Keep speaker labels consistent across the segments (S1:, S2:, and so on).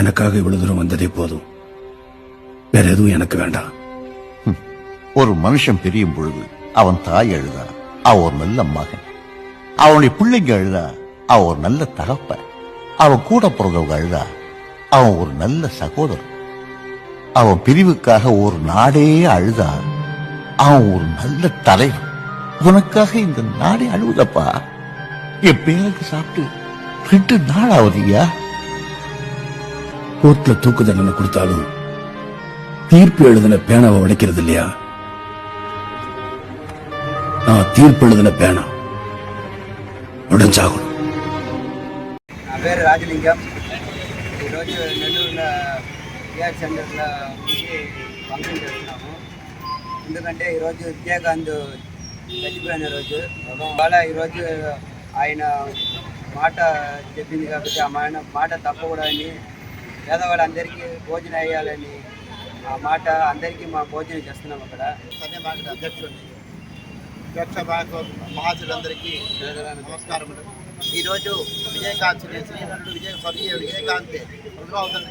S1: எனக்காக இவ்வளவு தூரம் வந்ததே போதும். வேற எதுவும் எனக்கு வேண்டாம்.
S2: ஒரு மனுஷன் பிரியும் பொழுது அவன் தாய் அழுதா அவன் ஒரு நல்ல மகன், அவனுடைய பிள்ளைங்க அழுதா அவன் ஒரு நல்ல தகப்பன், அவன் கூட பிறந்தவங்க அழுதா அவன் ஒரு நல்ல சகோதரன், அவன் பிரிவுக்காக ஒரு நாடே அழுதா அவன் ஒரு நல்ல தலைவன். உனக்காக இந்த நாடே அழுவுதப்பா. என் பேருக்கு சாப்பிட்டு 2 நாள் ஆகுதுயா.
S1: கோர்ட்ல தூக்கு தண்டனை கொடுத்தாலும் தீர்ப்பு எழுதின பேனாவை உடைக்கிறது இல்லையா? நான் தீர்ப்பு எழுதின பேனா ఉడంచాగును.
S3: నా పేరు రాజలింగం. ఈరోజు నెల్లూరులో విఆర్ సెంటర్లో ఫంక్షన్ చేస్తున్నాము. ఎందుకంటే ఈరోజు విజయకాంత్ చచ్చిపోయిన రోజు. ఇవాళ ఈరోజు ఆయన మాట చెప్పింది కాబట్టి ఆ మాట తప్పకూడదని, పేదవాళ్ళందరికీ భోజనం వేయాలని ఆ మాట అందరికీ మా భోజనం చేస్తున్నాం. అక్కడ సన్య మార్కెట్ అధ్యక్షుడు మహాజులందరికీ నమస్కారం. ఈరోజు విజయకాంత్ శ్రీనటుడు స్వర్గీయ విజయకాంత్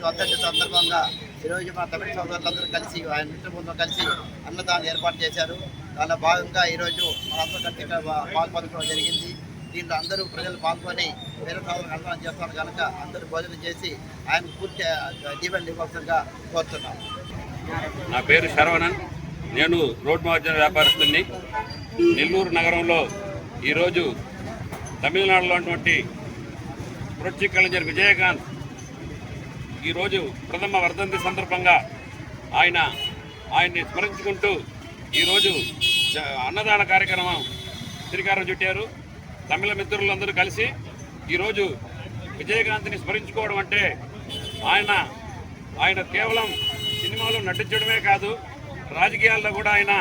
S3: వర్ధంతి సందర్భంగా ఈరోజు మా తమిళ సోదరులందరూ కలిసి ఆయన మిత్రబృందం కలిసి అన్నదానం ఏర్పాటు చేశారు. దానిలో భాగంగా ఈరోజు మనందరూ కలిసి పాల్పంచుకోవడం జరిగింది. దీంట్లో అందరూ ప్రజలు పాల్గొని వేరే సోదరులకు అన్నదానం చేస్తున్నారు కనుక అందరూ భోజనం చేసి ఆయన పూర్తి దీవెనలు ఇవ్వాల్సిందిగా కోరుతున్నాం.
S4: నా పేరు శరవణన్. నేను రోడ్ మార్జిన్ వ్యాపారస్తుని. నెల్లూరు నగరంలో ఈరోజు తమిళనాడులో ఉన్నటువంటి పురస్కార కళాకారుడు విజయకాంత్ ఈరోజు ప్రథమ వర్ధంతి సందర్భంగా ఆయన్ని స్మరించుకుంటూ ఈరోజు అన్నదాన కార్యక్రమం శ్రీకారం చుట్టారు. తమిళ మిత్రులందరూ కలిసి ఈరోజు విజయకాంత్ని స్మరించుకోవడం అంటే ఆయన కేవలం సినిమాలో నటించడమే కాదు, రాజకీయాల్లో కూడా ఆయన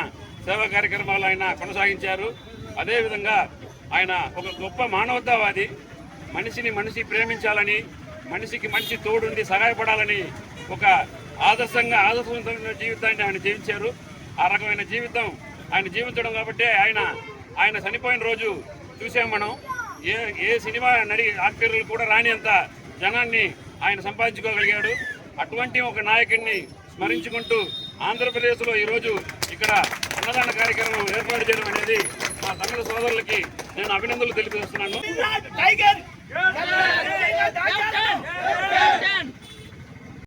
S4: సేవా కార్యక్రమాలు ఆయన కొనసాగించారు. అదేవిధంగా ఆయన ఒక గొప్ప మానవతావాది. మనిషి ప్రేమించాలని, మనిషికి మనిషి తోడుండి సహాయపడాలని ఒక ఆదర్శవంతమైన జీవితాన్ని ఆయన జీవించారు. ఆ రకమైన జీవితం ఆయన జీవించడం కాబట్టి ఆయన చనిపోయిన రోజు చూసాం మనం. ఏ సినిమా యాక్టర్లు కూడా రానింత జనాన్ని ఆయన సంపాదించుకోగలిగాడు. అటువంటి ఒక నాయకుడిని స్మరించుకుంటూ ఆంధ్రప్రదేశ్లో ఈరోజు ఇక్కడ అన్నదాన కార్యక్రమం ఏర్పాటు చేయడం అనేది మా తమిళ సోదరులకి నేను అభినందనలు తెలియజేస్తున్నాను.